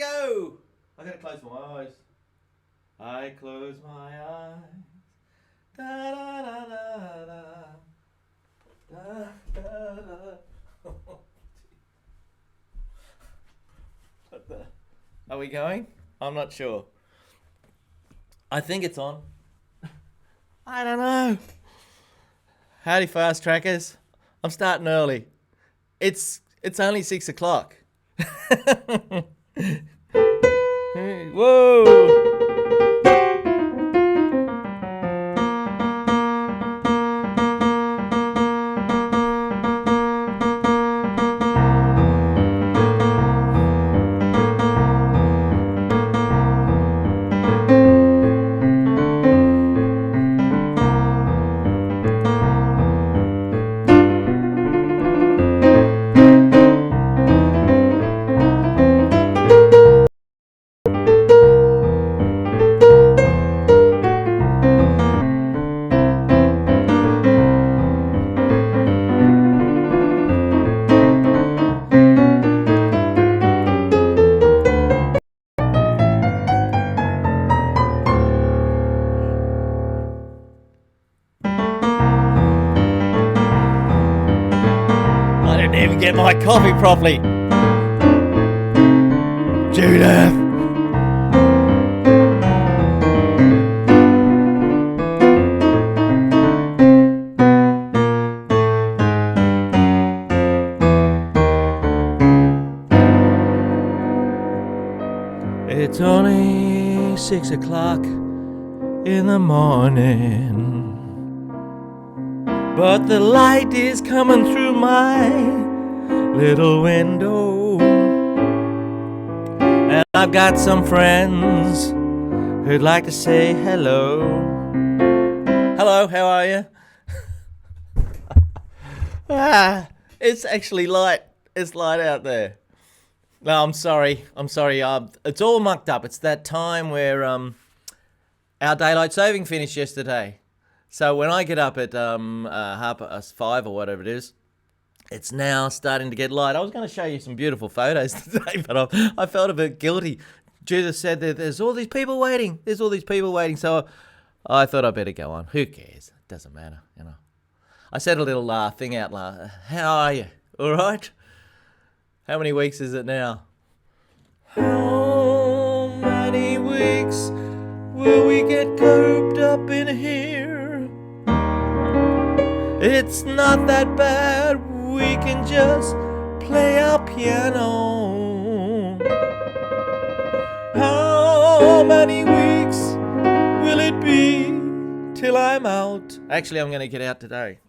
go. I gotta close my eyes. I close my eyes. Da da da da da. Da da da. What the? Are we going? I'm not sure. I think it's on. I don't know. Howdy, fast trackers. I'm starting early. It's only 6 o'clock. Whoa! I didn't even get my coffee properly. Judith! It's only 6 o'clock in the morning, but the light is coming through my little window, and I've got some friends who'd like to say hello. Hello, how are you? It's actually light. It's light out there. No, I'm sorry. It's all mucked up. It's that time where our daylight saving finished yesterday. So when I get up at 5:30 or whatever it is, it's now starting to get light. I was going to show you some beautiful photos today, but I felt a bit guilty. Judith said that there's all these people waiting. So I thought I'd better go on. Who cares? It doesn't matter, you know. I said a little thing out loud. How are you? All right? How many weeks is it now? How many weeks will we get cooped up in here? It's not that bad. We can just play our piano. How many weeks will it be till I'm out? Actually, I'm going to get out today.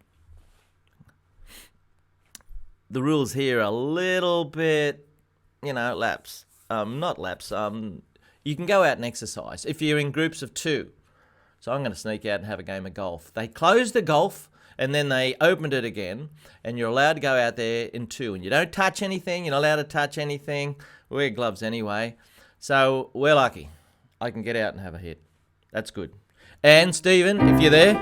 The rules here are a little bit, lapse. Not lapse. You can go out and exercise if you're in groups of 2. So I'm going to sneak out and have a game of golf. They closed the golf and then they opened it again, and you're allowed to go out there in 2. And you don't touch anything. You're not allowed to touch anything. Wear gloves anyway. So we're lucky. I can get out and have a hit. That's good. And Stephen, if you're there,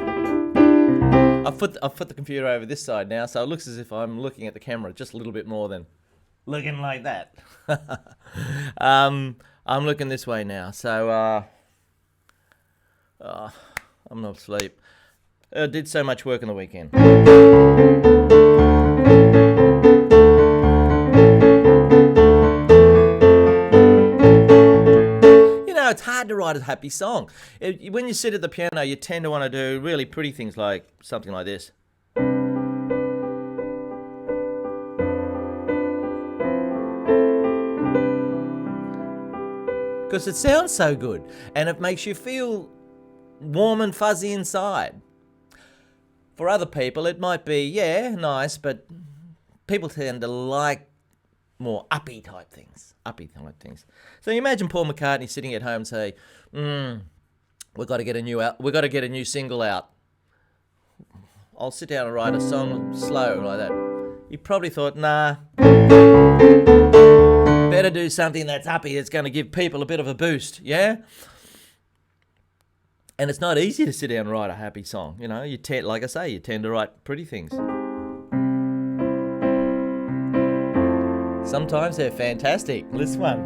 I've put the computer over this side now, so it looks as if I'm looking at the camera just a little bit more than looking like that. I'm looking this way now, so I'm not asleep. I did so much work on the weekend. It's hard to write a happy song. When you sit at the piano, you tend to want to do really pretty things like something like this. Because it sounds so good and it makes you feel warm and fuzzy inside. For other people, it might be, nice, but people tend to like more uppy type things. So you imagine Paul McCartney sitting at home and say, we've got to get a new single out. I'll sit down and write a song slow like that. He probably thought, nah, better do something that's uppy. It's going to give people a bit of a boost, yeah? And it's not easy to sit down and write a happy song. You tend to write pretty things. Sometimes they're fantastic. This one.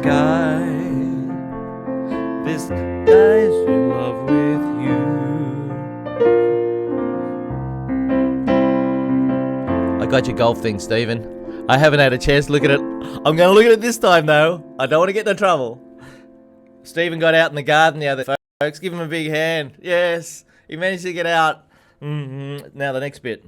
sky. This guy's in love with you. I got your golf thing, Stephen. I haven't had a chance to look at it. I'm going to look at it this time, though. I don't want to get into trouble. Stephen got out in the garden the other day, folks. Give him a big hand. Yes, he managed to get out. Now the next bit.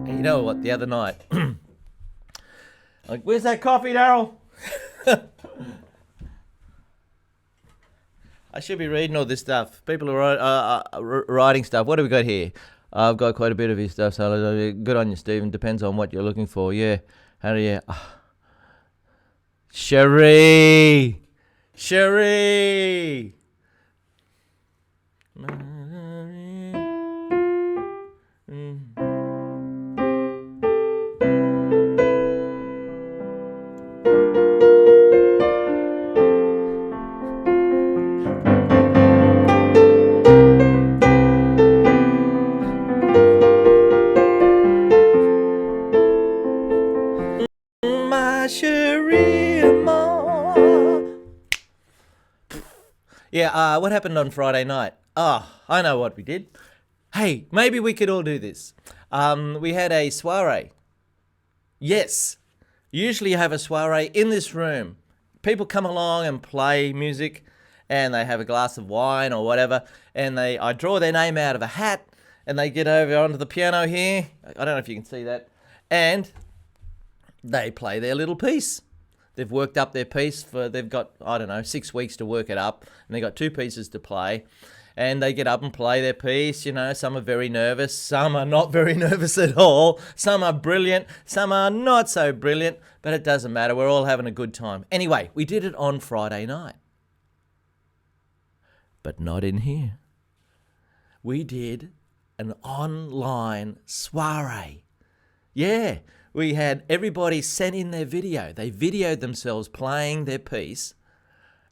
You know what? The other night, like, where's that coffee, Daryl? I should be reading all this stuff. People are writing stuff. What do we got here? I've got quite a bit of his stuff, so good on you, Stephen. Depends on what you're looking for. Yeah. How do you... Cherie! Yeah, what happened on Friday night? I know what we did. Hey, maybe we could all do this. We had a soiree. Yes, usually you have a soiree in this room. People come along and play music, and they have a glass of wine or whatever, and I draw their name out of a hat, and they get over onto the piano here. I don't know if you can see that. And they play their little piece. They've worked up their piece they've got, 6 weeks to work it up, and they've got 2 pieces to play, and they get up and play their piece. Some are very nervous, some are not very nervous at all, some are brilliant, some are not so brilliant, but it doesn't matter, we're all having a good time. Anyway, we did it on Friday night, but not in here. We did an online soiree. Yeah. We had everybody sent in their video. They videoed themselves playing their piece,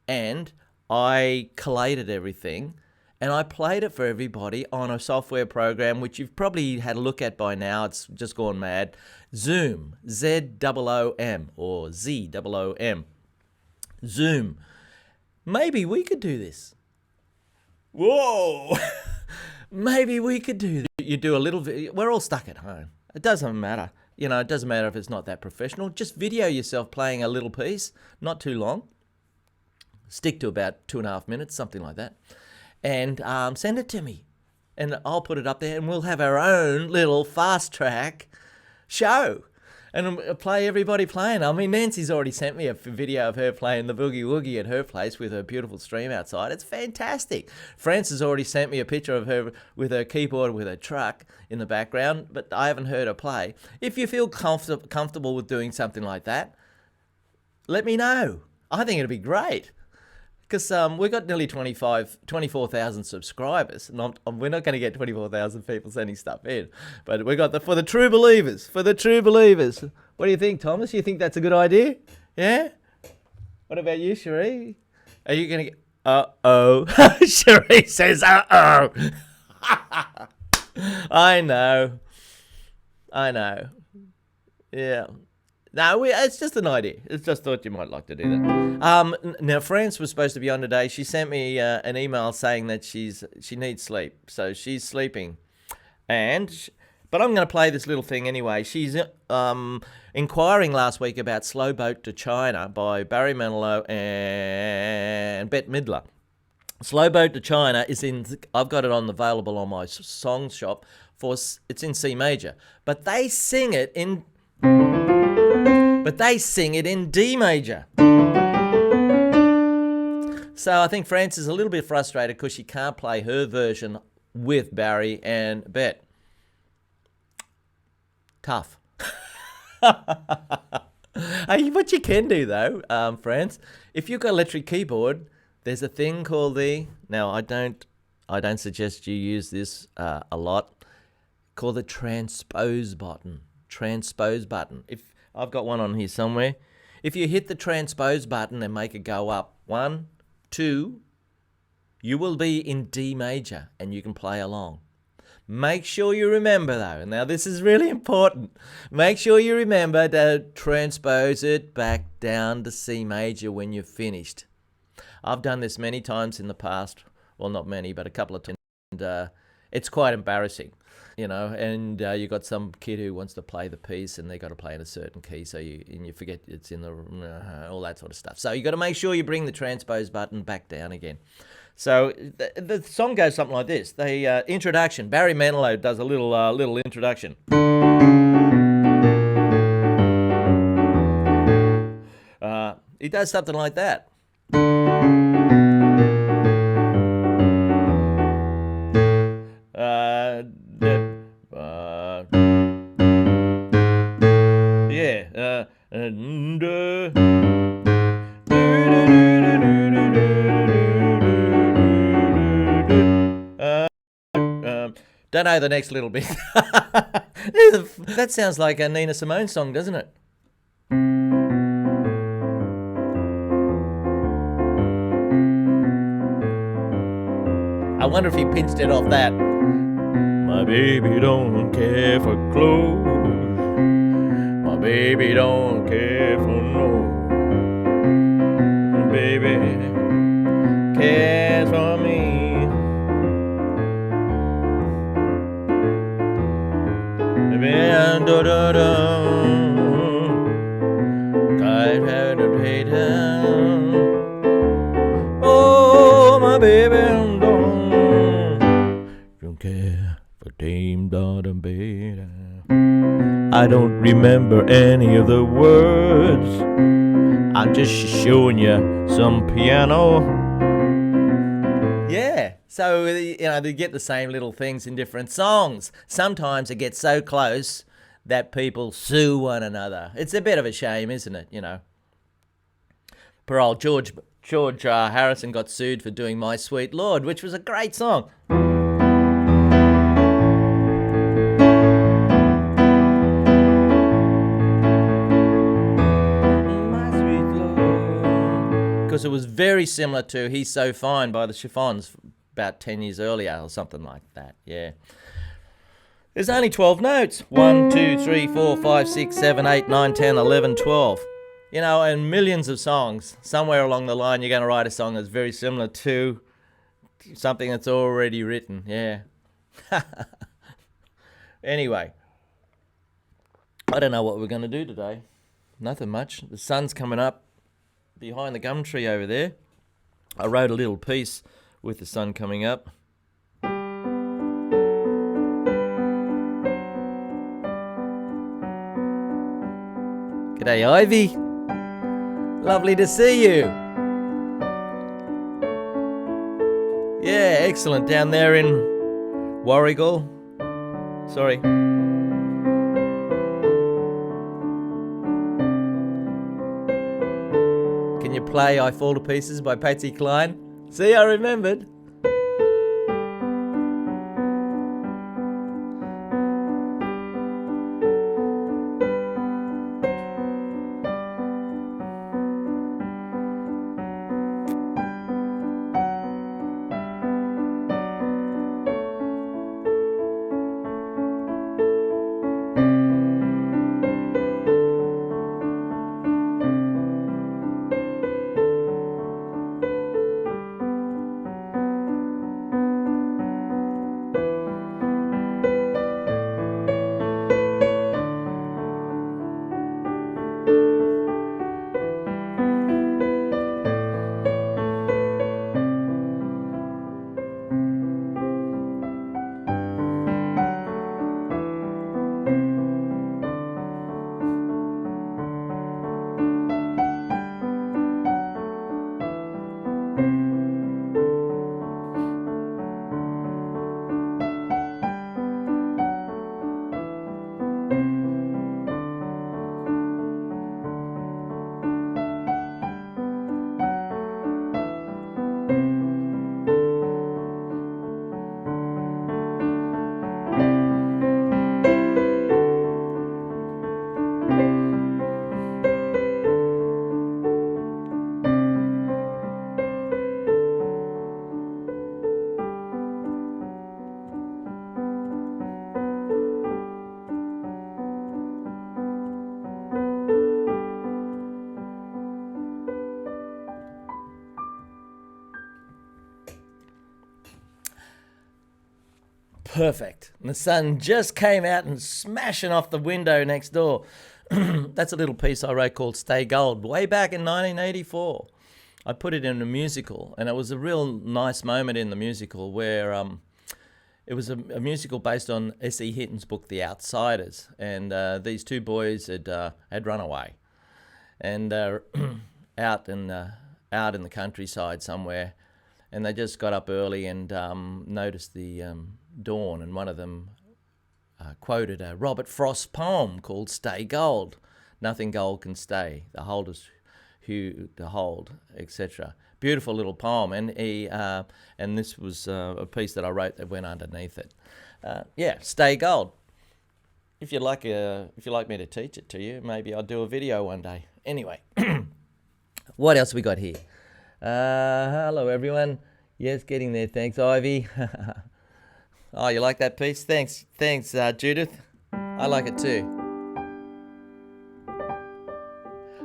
and I collated everything, and I played it for everybody on a software program, which you've probably had a look at by now. It's just gone mad. Zoom, Z-O-O-M, or Z-O-O-M. Zoom. Maybe we could do this. Whoa! Maybe we could do this. You do a little video. We're all stuck at home. It doesn't matter. It doesn't matter if it's not that professional. Just video yourself playing a little piece, not too long. Stick to about 2.5 minutes, something like that. And send it to me. And I'll put it up there, and we'll have our own little fast track show. And play everybody playing. I mean, Nancy's already sent me a video of her playing the boogie woogie at her place with her beautiful stream outside. It's fantastic. Frances already sent me a picture of her with her keyboard with her truck in the background, but I haven't heard her play. If you feel comfortable with doing something like that, let me know. I think it'd be great. Because we've got nearly 24,000 subscribers. And we're not going to get 24,000 people sending stuff in. But we got for the true believers. For the true believers. What do you think, Thomas? You think that's a good idea? Yeah? What about you, Cherie? Are you going to get... Uh-oh. Cherie says, uh-oh. I know. Yeah. No, it's just an idea. It's just thought you might like to do that. Now, France was supposed to be on today. She sent me an email saying that she needs sleep, so she's sleeping. But I'm going to play this little thing anyway. She's inquiring last week about Slow Boat to China by Barry Manilow and Bette Midler. Slow Boat to China is I've got it available on my song shop it's in C major, but they sing it in but they sing it in D major. So I think France is a little bit frustrated because she can't play her version with Barry and Bet. Tough. Hey, what you can do though, France, if you've got an electric keyboard, there's a thing called the. Now I don't suggest you use this a lot. Called the transpose button. Transpose button. If I've got one on here somewhere, if you hit the transpose button and make it go up 1, 2, you will be in D major and you can play along. Make sure you remember though, now this is really important, make sure you remember to transpose it back down to C major when you're finished. I've done this many times in the past, well not many, but a couple of times, and it's quite embarrassing, and you got some kid who wants to play the piece and they got to play in a certain key, so you forget it's in the, all that sort of stuff. So you got to make sure you bring the transpose button back down again. So the song goes something like this. The introduction. Barry Manilow does a little introduction. He does something like that. Don't know the next little bit. That sounds like a Nina Simone song, doesn't it? I wonder if he pinched it off that. My baby don't care for clothes. My baby don't care for no. My baby cares for me. Oh, my baby don't care for Dame Dada Beta. I don't remember any of the words. I'm just showing you some piano. Yeah, so they get the same little things in different songs. Sometimes it gets so close that people sue one another. It's a bit of a shame, isn't it? Poor old George Harrison got sued for doing My Sweet Lord, which was a great song. My Sweet Lord. Because it was very similar to He's So Fine by the Chiffons about 10 years earlier or something like that, yeah. There's only 12 notes. 1, 2, 3, 4, 5, 6, 7, 8, 9, 10, 11, 12. And millions of songs. Somewhere along the line, you're going to write a song that's very similar to something that's already written. Yeah. Anyway, I don't know what we're going to do today. Nothing much. The sun's coming up behind the gum tree over there. I wrote a little piece with the sun coming up. G'day, Ivy. Lovely to see you. Yeah, excellent. Down there in Warrigal. Sorry. Can you play I Fall to Pieces by Patsy Cline? See, I remembered. perfect. And the sun just came out and smashing off the window next door. That's a little piece I wrote called Stay Gold way back in 1984. I put it in a musical, and it was a real nice moment in the musical where it was a musical based on S.E. Hinton's book The Outsiders, and these two boys had run away and out in the countryside somewhere, and they just got up early and noticed the dawn, and one of them quoted a Robert Frost poem called Stay Gold. Nothing gold can stay, the holders who to hold, etc. Beautiful little poem, and and this was a piece that I wrote that went underneath it. Stay gold. If you'd like me to teach it to you, maybe I'll do a video one day. Anyway, what else we got here? Hello everyone. Yes, getting there. Thanks, Ivy. Oh, you like that piece? Thanks, Judith. I like it too.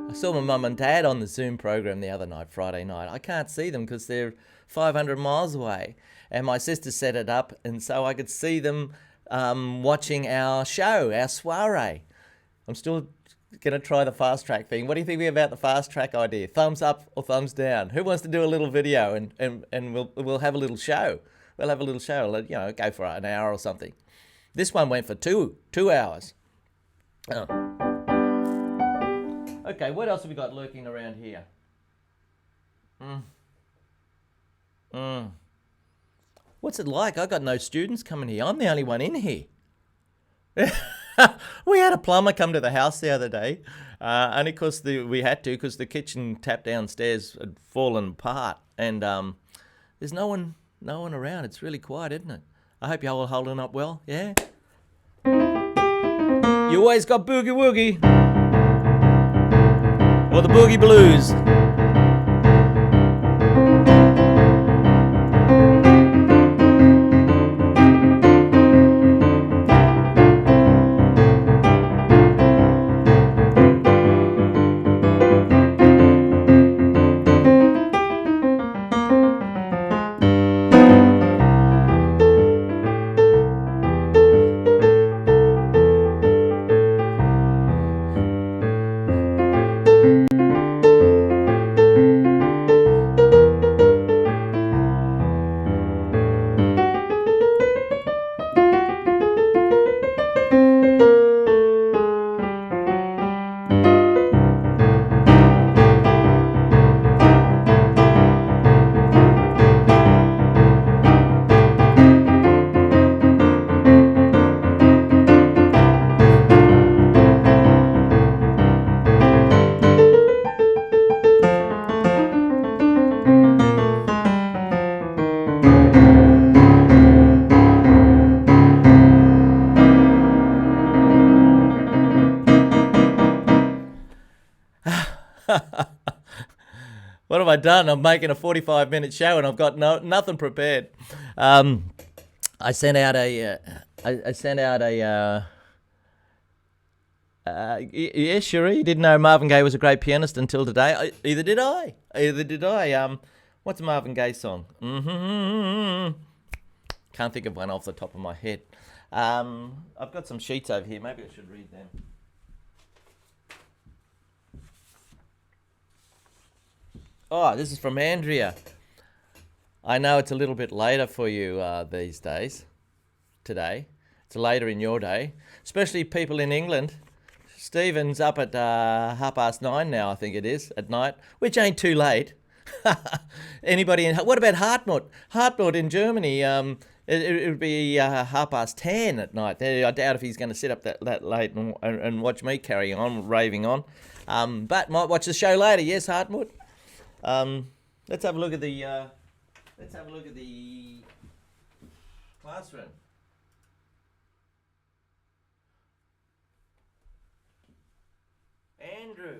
I saw my mum and dad on the Zoom program the other night, Friday night. I can't see them because they're 500 miles away. And my sister set it up, and so I could see them watching our show, our soiree. I'm still going to try the fast track thing. What do you think about the fast track idea? Thumbs up or thumbs down? Who wants to do a little video and we'll have a little show? We'll have a little show, go for an hour or something. This one went for two hours. Oh. Okay, what else have we got lurking around here? What's it like? I got no students coming here. I'm the only one in here. We had a plumber come to the house the other day, only because we had to, because the kitchen tap downstairs had fallen apart, and there's no one around. It's really quiet, isn't it? I hope you're all holding up well. Yeah. You always got boogie woogie. Or the boogie blues. What have I done? I'm making a 45-minute show and I've got nothing prepared. I sent out a yeah, sure. You didn't know Marvin Gaye was a great pianist until today. Either did I. What's a Marvin Gaye song? Can't think of one off the top of my head. I've got some sheets over here. Maybe I should read them. Oh, this is from Andrea. I know it's a little bit later for you these days, today. It's later in your day, especially people in England. Stephen's up at 9:30 now, I think it is, at night, which ain't too late. Anybody in? What about Hartmut? Hartmut in Germany, it would be 10:30 at night. I doubt if he's going to sit up that late and watch me carry on, raving on. But might watch the show later. Yes, Hartmut. Let's have a look at the classroom. Andrew,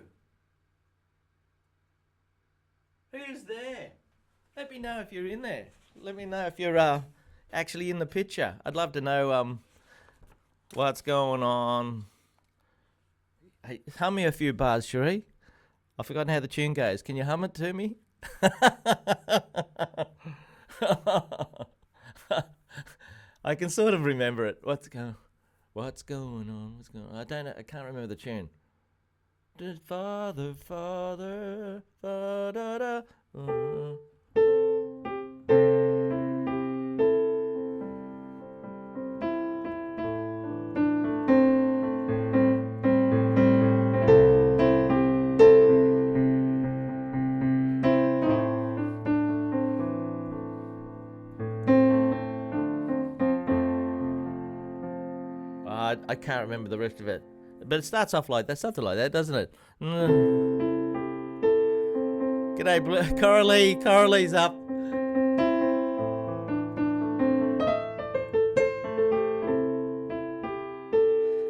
who's there? Let me know if you're in there. Let me know if you're actually in the picture. I'd love to know what's going on. Hey, hum me a few bars, Cherie. I've forgotten how the tune goes. Can you hum it to me? I can sort of remember it. What's going on? What's going on? I don't know. I can't remember the tune. Father, Father, da. I can't remember the rest of it. But it starts off like that, something like that, doesn't it? G'day, Coralie. Coralie's up.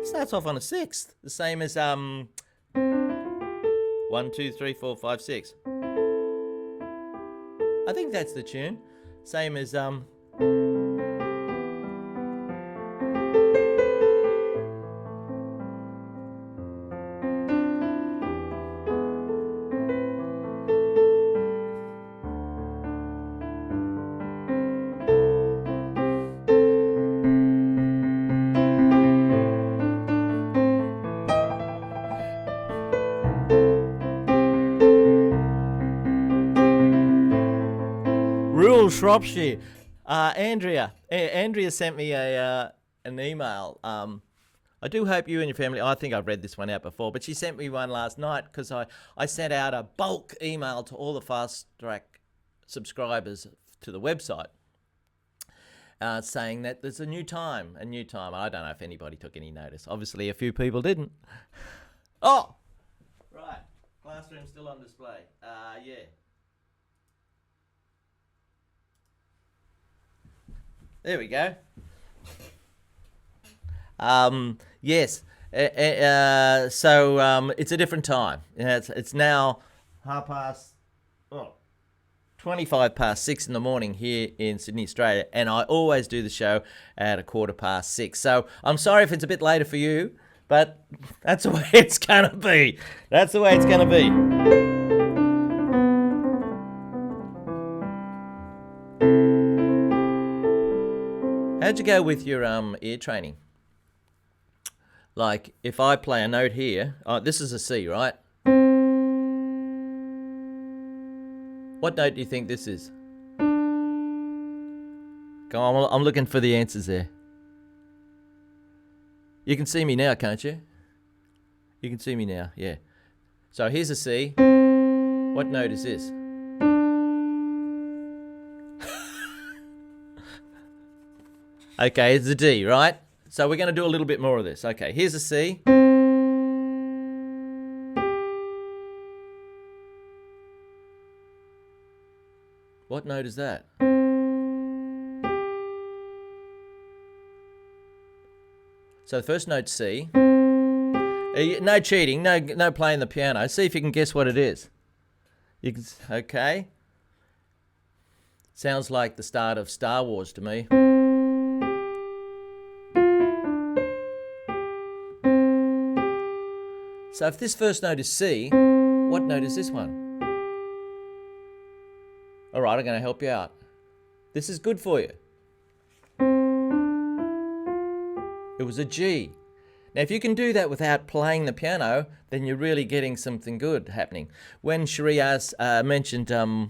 Starts off on a sixth, the same as 1, 2, 3, 4, 5, 6. I think that's the tune. Same as rural Shropshire. Andrea sent me an email. I do hope you and your family, I think I've read this one out before, but she sent me one last night because I sent out a bulk email to all the Fast Track subscribers to the website saying that there's a new time. I don't know if anybody took any notice. Obviously, a few people didn't. Oh! Right. Classroom still on display. Yeah. There we go. Yes. So it's a different time. It's now 25 past 6 in the morning here in Sydney, Australia, and I always do the show at 6:15. So I'm sorry if it's a bit later for you, but that's the way it's gonna be. That's the way it's gonna be. How'd you go with your ear training? Like, if I play a note here, this is a C, right? What note do you think this is? Go on, I'm looking for the answers there. You can see me now, can't you? You can see me now, yeah. So here's a C. What note is this? Okay, it's a D, right? So we're going to do a little bit more of this. Okay, here's a C. What note is that? So the first note's C. No cheating, no playing the piano. See if you can guess what it is. Okay. Sounds like the start of Star Wars to me. So if this first note is C, what note is this one? All right, I'm going to help you out. This is good for you. It was a G. Now, if you can do that without playing the piano, then you're really getting something good happening. When Cherie mentioned, God,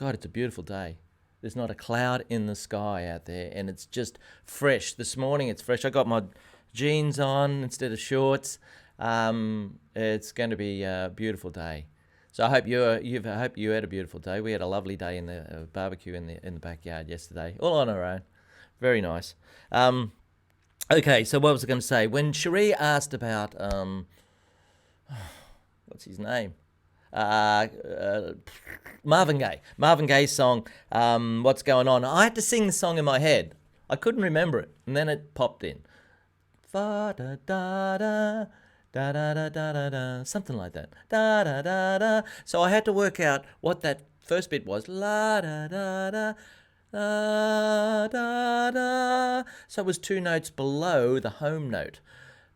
it's a beautiful day. There's not a cloud in the sky out there, and it's just fresh. This morning it's fresh. I got my jeans on instead of shorts. It's going to be a beautiful day. So I hope you had a beautiful day. We had a lovely day in the barbecue in the backyard yesterday, all on our own. Very nice. Okay, so what was I going to say? When Cherie asked about what's his name? Marvin Gaye. Marvin Gaye's song, What's Going On? I had to sing the song in my head. I couldn't remember it, and then it popped in. Fa da da da da da da da da da, something like that. Da da da da. So I had to work out what that first bit was. La da da da da da da. So it was 2 notes below the home note.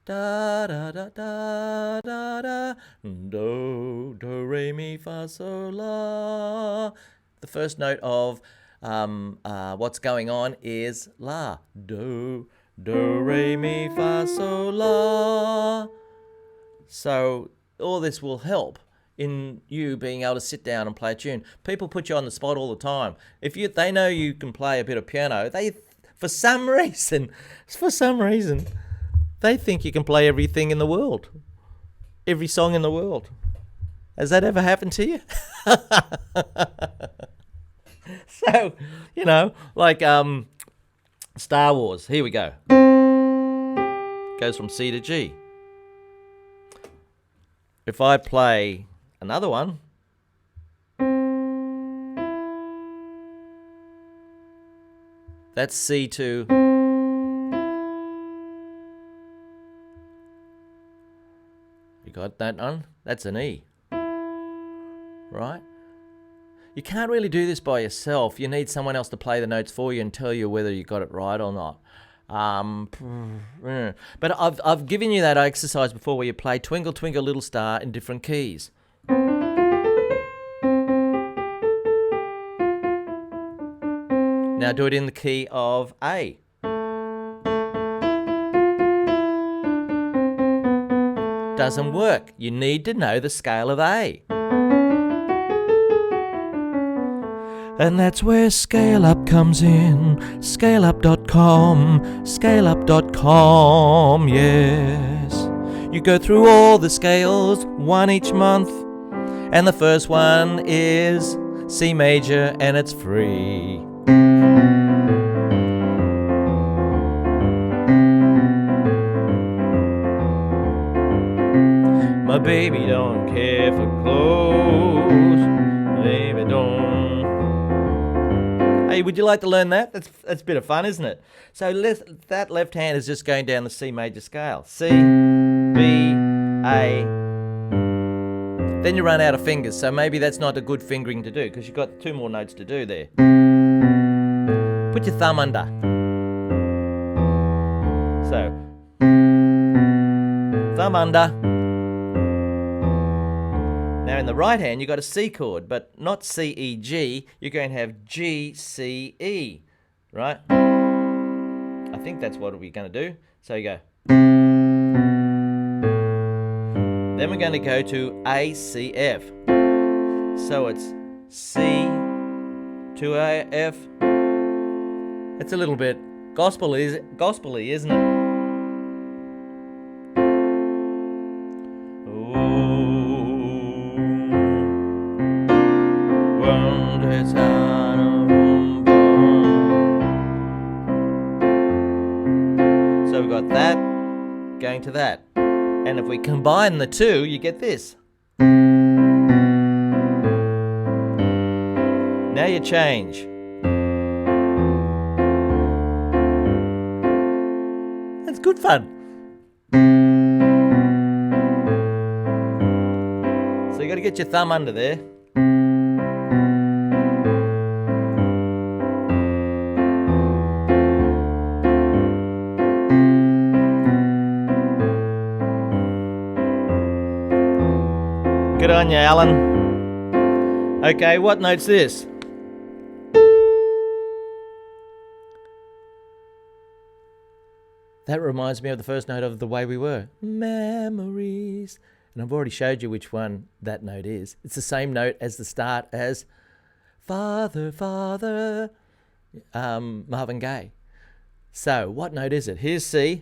Da da da da da da. Do re mi fa sol la. The first note of what's going on is la, do, re, mi, fa, sol, la. So all this will help in you being able to sit down and play a tune. People put you on the spot all the time. If they know you can play a bit of piano, for some reason, they think you can play everything in the world, every song in the world. Has that ever happened to you? So, like Star Wars. Here we go. Goes from C to G. If I play another one, that's C to... You got that one? That's an E. Right? You can't really do this by yourself. You need someone else to play the notes for you and tell you whether you got it right or not. But I've given you that exercise before where you play Twinkle Twinkle Little Star in different keys. Now do it in the key of A. Doesn't work. You need to know the scale of A. And that's where Scale Up comes in. ScaleUp.com, ScaleUp.com, yes. You go through all the scales, one each month. And the first one is C major, and it's free. My baby don't care for clothes. Baby don't. Hey, would you like to learn that? That's a bit of fun, isn't it? So that left hand is just going down the C major scale. C, B, A. Then you run out of fingers, so maybe that's not a good fingering to do because you've got 2 more notes to do there. Put your thumb under. So, thumb under. Now in the right hand, you've got a C chord, but not C, E, G. You're going to have G, C, E, right? I think that's what we're going to do. So you go. Then we're going to go to A, C, F. So it's C to A, F. It's a little bit gospel-y, isn't it? So we've got that going to that. And if we combine the two, you get this. Now you change. That's good fun. So you got to get your thumb under there. Good on you, Alan. Okay, what note's this? That reminds me of the first note of The Way We Were. Memories. And I've already showed you which one that note is. It's the same note as the start as Father, Father, Marvin Gaye. So, what note is it? Here's C.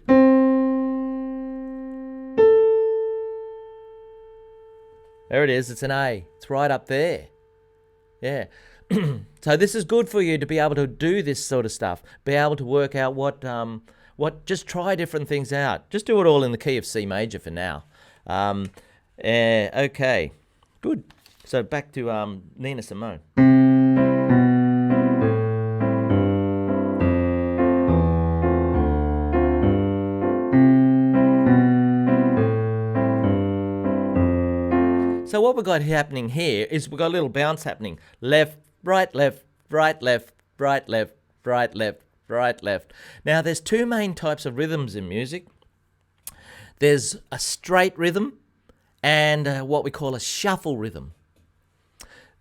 There it is, it's an A. It's right up there. Yeah. So this is good for you to be able to do this sort of stuff. Be able to work out just try different things out. Just do it all in the key of C major for now. Okay, good. So back to Nina Simone. So what we've got happening here is we've got a little bounce happening. Left, right, left, right, left, right, left, right, left, right, left. Now there's 2 main types of rhythms in music. There's a straight rhythm and what we call a shuffle rhythm.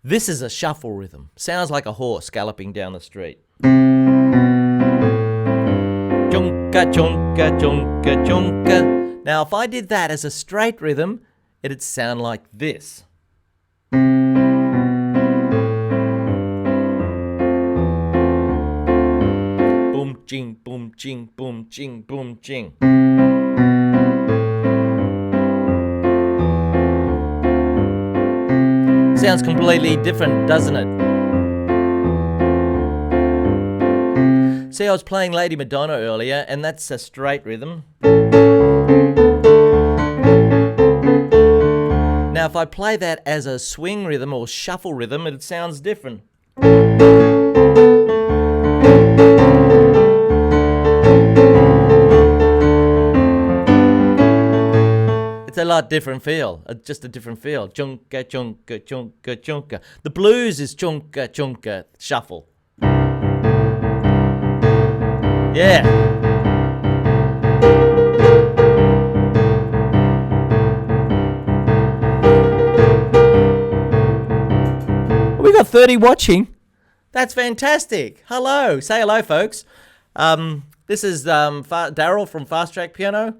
This is a shuffle rhythm. Sounds like a horse galloping down the street. Chunka, chunka, chunka, chunka. Now, if I did that as a straight rhythm, it'd sound like this. Boom, ching, boom, ching, boom, ching, boom, ching. Sounds completely different, doesn't it? See, I was playing Lady Madonna earlier, and that's a straight rhythm. Now, if I play that as a swing rhythm or shuffle rhythm, it sounds different. It's a lot different feel, just a different feel. Chunka, chunka, chunka, chunka. The blues is chunka, chunka, shuffle. Yeah. We got 30 watching. That's fantastic. Hello. Say hello, folks. This is Daryl from Fast Track Piano.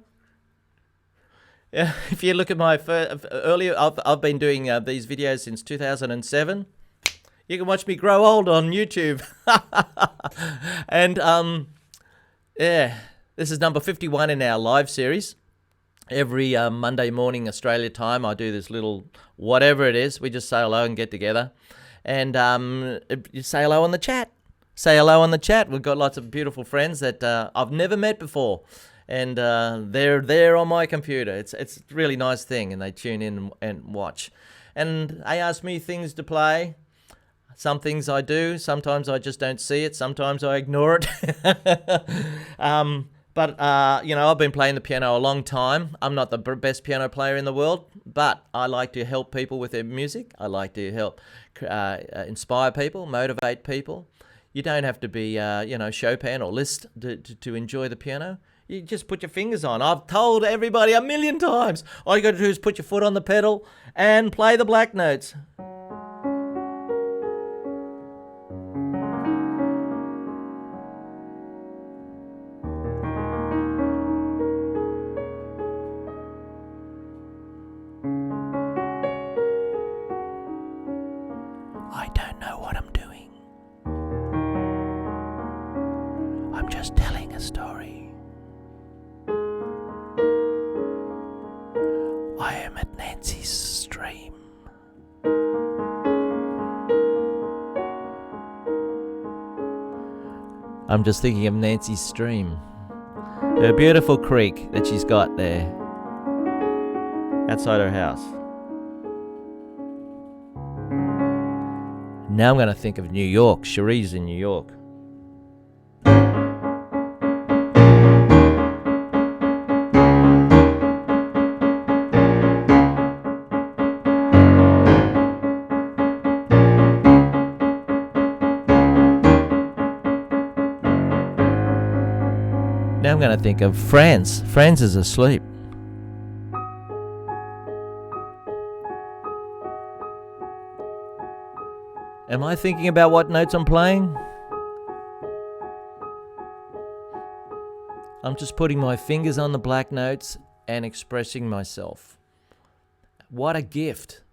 If you look at my earlier, I've been doing these videos since 2007. You can watch me grow old on YouTube. And yeah, this is number 51 in our live series. Every Monday morning Australia time, I do this little whatever it is. We just say hello and get together, and you say hello on the chat. Say hello on the chat. We've got lots of beautiful friends that I've never met before. And they're there on my computer. It's a really nice thing, and they tune in and watch. And they ask me things to play. Some things I do. Sometimes I just don't see it. Sometimes I ignore it. But I've been playing the piano a long time. I'm not the best piano player in the world, but I like to help people with their music. I like to help inspire people, motivate people. You don't have to be, Chopin or Liszt to enjoy the piano. You just put your fingers on. I've told everybody 1,000,000 times. All you got to do is put your foot on the pedal and play the black notes. I don't know what I'm doing. I'm just telling a story. I am at Nancy's stream. I'm just thinking of Nancy's stream. Her beautiful creek that she's got there outside her house. Now I'm going to think of New York. Cherie's in New York. Now I'm going to think of Franz. Franz is asleep. Am I thinking about what notes I'm playing? I'm just putting my fingers on the black notes and expressing myself. What a gift.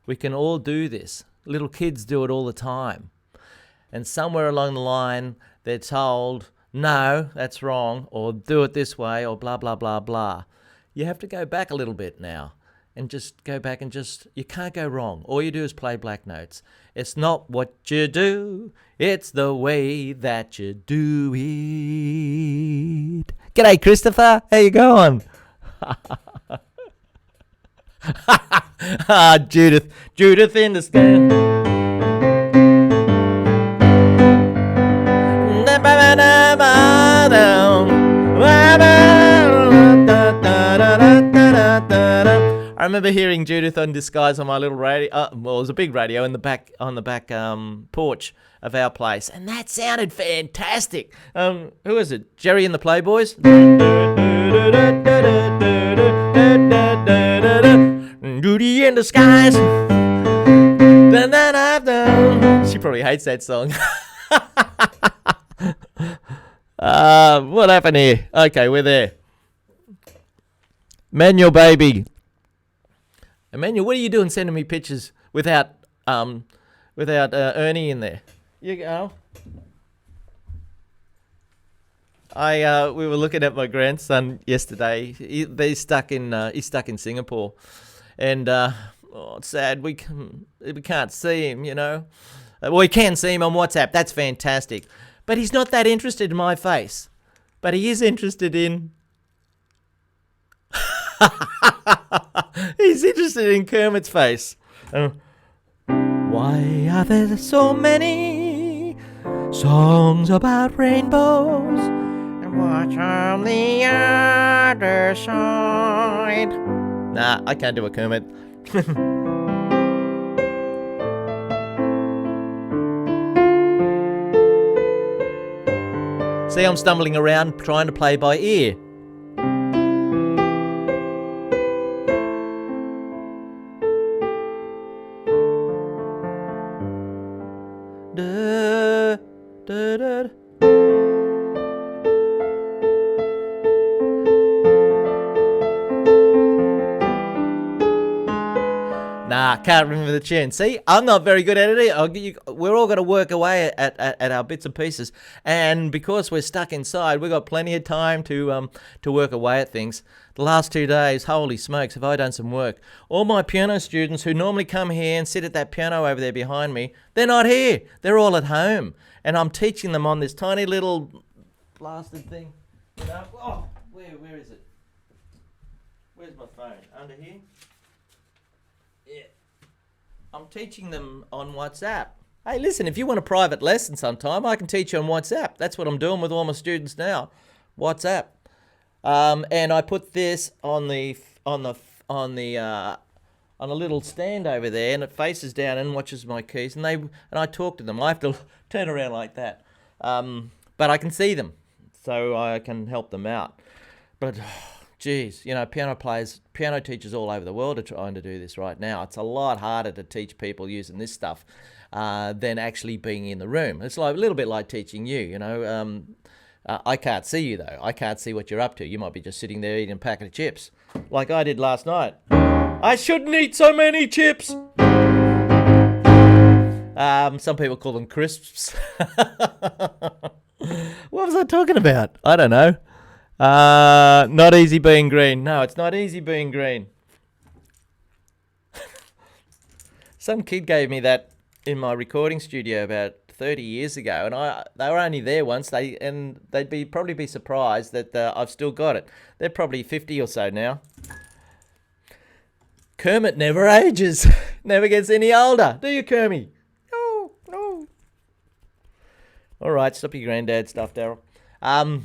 We can all do this. Little kids do it all the time. And somewhere along the line, they're told, no, that's wrong, or do it this way, or blah, blah, blah, blah. You have to go back a little bit now and just go back and you can't go wrong. All you do is play black notes. It's not what you do, it's the way that you do it. G'day, Christopher. How you going? Judith in the sky. I remember hearing Judith on Disguise on my little radio. It was a big radio on the back porch of our place, and that sounded fantastic. Who is it? Jerry and the Playboys. Judy in Disguise. She probably hates that song. What happened here? Okay, we're there. Manuel, baby. Emmanuel, what are you doing sending me pictures without Ernie in there? You go. We were looking at my grandson yesterday. He's stuck in Singapore, and it's sad. We can't see him. Well, we can see him on WhatsApp. That's fantastic, but he's not that interested in my face. But he is interested in. He's interested in Kermit's face. Why are there so many songs about rainbows? And what's on the other side? Nah, I can't do a Kermit. See, I'm stumbling around trying to play by ear. Nah, can't remember the tune. See, I'm not very good at it either. We're all got to work away at our bits and pieces, and because we're stuck inside, we've got plenty of time to work away at things. The last 2 days, holy smokes, have I done some work. All my piano students who normally come here and sit at that piano over there behind me, they're not here. They're all at home, and I'm teaching them on this tiny little blasted thing. Oh, where is it? Where's my phone? Under here? Yeah. I'm teaching them on WhatsApp. Hey, listen, if you want a private lesson sometime, I can teach you on WhatsApp. That's what I'm doing with all my students now. WhatsApp. And I put this on a little stand over there, and it faces down and watches my keys. And I talk to them. I have to turn around like that, but I can see them, so I can help them out. But geez, piano teachers all over the world are trying to do this right now. It's a lot harder to teach people using this stuff than actually being in the room. It's like a little bit like teaching you. I can't see you though. I can't see what you're up to. You might be just sitting there eating a packet of chips, like I did last night. I shouldn't eat so many chips. Some people call them crisps. What was I talking about? I don't know. Not easy being green. No, it's not easy being green. Some kid gave me that in my recording studio about 30 years ago, and they were only there once. They'd probably be surprised that I've still got it. They're probably 50 or so now. Kermit never ages, never gets any older, do you, Kermit? No. All right, stop your granddad stuff, Daryl. I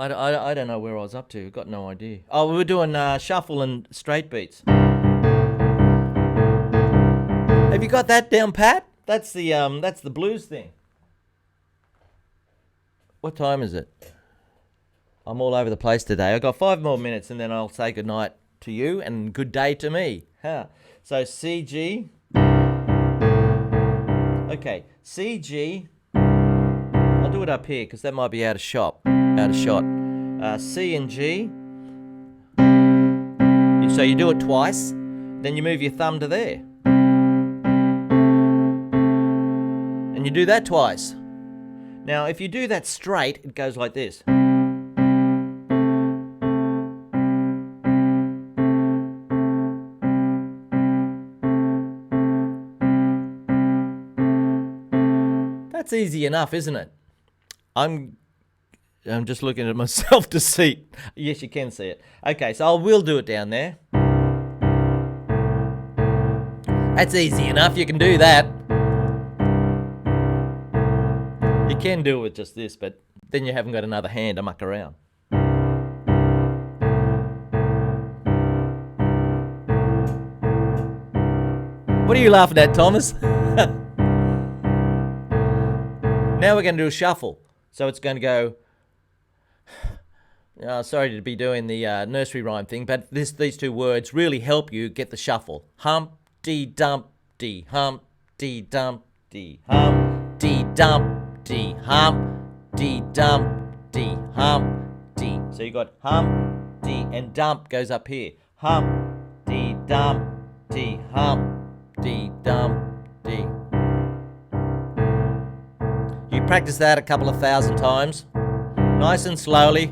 don't know where I was up to. Got no idea. Oh, we were doing shuffle and straight beats. Have you got that down pat? That's the blues thing. What time is it? I'm all over the place today. I've got 5 more minutes and then I'll say goodnight to you and good day to me. So C, G. Okay, C, G. I'll do it up here because that might be out of shot. C and G. So you do it twice, then you move your thumb to there. And you do that twice. Now, if you do that straight, it goes like this. That's easy enough, isn't it? I'm just looking at myself to see. Yes, you can see it. Okay, so I will do it down there. That's easy enough. You can do that. You can do it with just this, but then you haven't got another hand to muck around. What are you laughing at, Thomas? Now we're going to do a shuffle. So it's going to go... sorry to be doing the nursery rhyme thing, but these 2 words really help you get the shuffle. Humpty Dumpty Humpty, Humpty Dumpty, Humpty Dumpty, Humpty Dumpty, Humpty. So you got Humpty and Dump goes up here. Humpty Dumpty, Humpty Dumpty. You practice that a couple of thousand times, nice and slowly.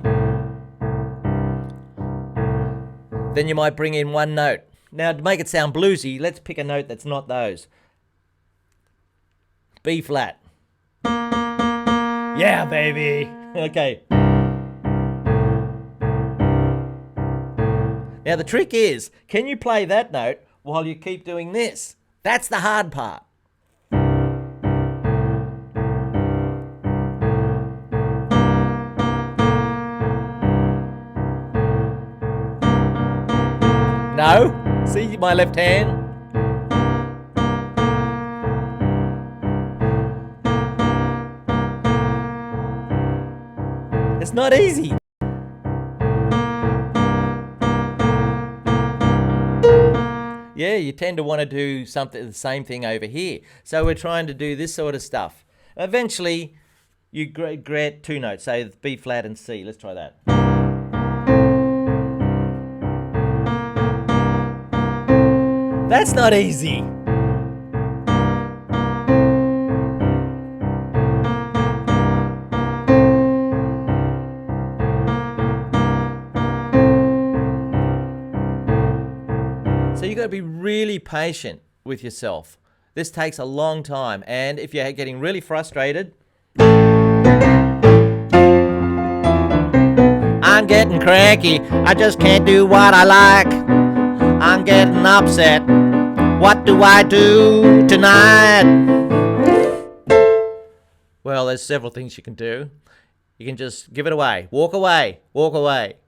Then you might bring in one note. Now, to make it sound bluesy, let's pick a note that's not those. B flat. Yeah, baby. Okay. Now, the trick is, can you play that note while you keep doing this? That's the hard part. No? See my left hand? It's not easy. Yeah, you tend to want to do something, the same thing over here. So we're trying to do this sort of stuff. Eventually, you get two notes, say B flat and C. Let's try that. That's not easy. So you got to be really patient with yourself. This takes a long time, and if you're getting really frustrated, I'm getting cranky. I just can't do what I like. I'm getting upset. What do I do tonight? Well, there's several things you can do. You can just give it away. Walk away. Walk away.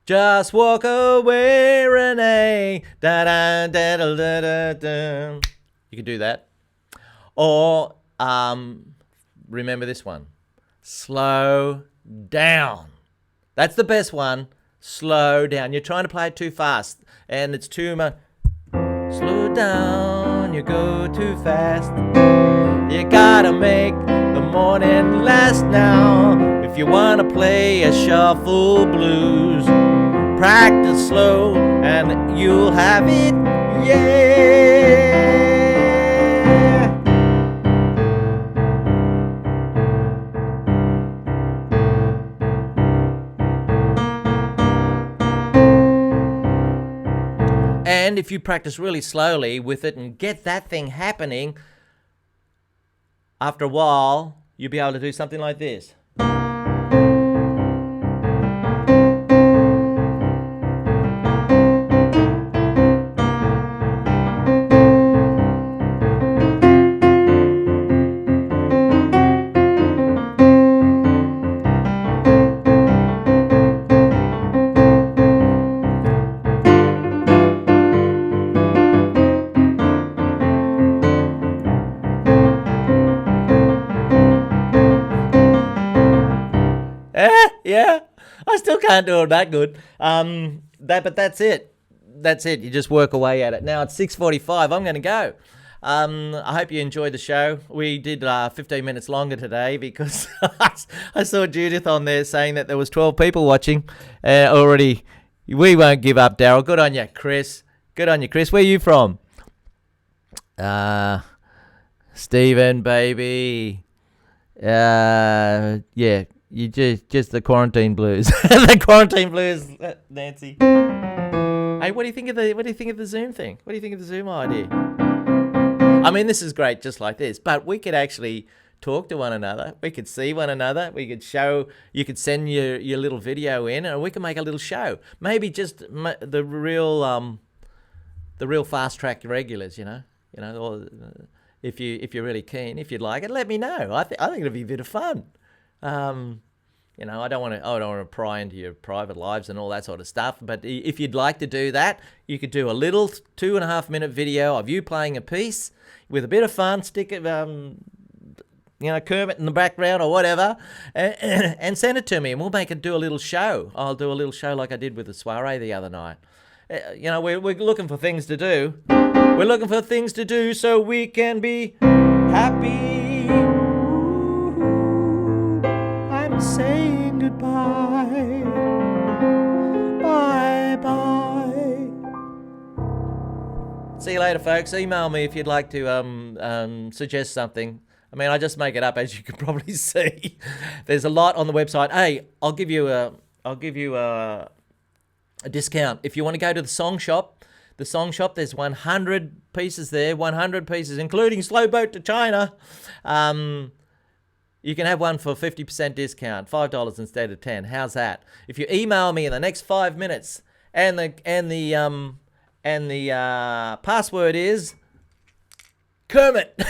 Just walk away, Renee. Da da da da da da. You can do that. Or remember this one. Slow down. That's the best one. Slow down. You're trying to play it too fast, and it's too much. Slow down, you go too fast. You gotta make the morning last now. If you wanna play a shuffle blues, practice slow and you'll have it, yeah. And if you practice really slowly with it and get that thing happening, after a while, you'll be able to do something like this. Yeah, I still can't do it that good. But that's it. That's it. You just work away at it. Now it's 6:45. I'm going to go. I hope you enjoyed the show. We did 15 minutes longer today because I saw Judith on there saying that there was 12 people watching already. We won't give up, Daryl. Good on you, Chris. Good on you, Chris. Where are you from? Stephen, baby. Yeah. You just the quarantine blues. The quarantine blues, Nancy. Hey, what do you think of the Zoom thing? What do you think of the Zoom idea? I mean, this is great just like this, but we could actually talk to one another. We could see one another. We could show, you could send your little video in, and we could make a little show. Maybe just the real fast track regulars, or if you're really keen, if you'd like it, let me know. I think it'll be a bit of fun. I don't want to pry into your private lives and all that sort of stuff. But if you'd like to do that, you could do a little 2.5-minute video of you playing a piece with a bit of fun. Stick it, Kermit in the background or whatever, and send it to me, and we'll do a little show. I'll do a little show like I did with the soiree the other night. We're looking for things to do. We're looking for things to do so we can be happy. Ooh, I'm saying goodbye. Bye-bye. See you later, folks. Email me if you'd like to suggest something. I mean, I just make it up, as you can probably see. There's a lot on the website. Hey, I'll give you a discount if you want to go to the song shop. The song shop, there's 100 pieces there, 100 pieces, including Slow Boat to China. You can have one for 50% discount, $5 instead of $10. How's that? If you email me in the next 5 minutes, and the password is Kermit.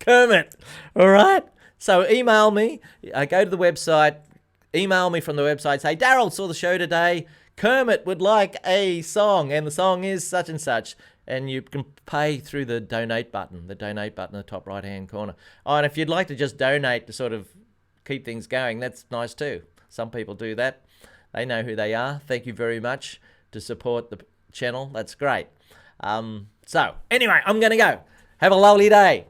Kermit. All right. So email me. Go to the website. Email me from the website. Say, Daryl, saw the show today. Kermit would like a song, and the song is such and such. And you can pay through the donate button in the top right-hand corner. Oh, and if you'd like to just donate to sort of keep things going, that's nice too. Some people do that. They know who they are. Thank you very much to support the channel. That's great. So, anyway, I'm going to go. Have a lovely day.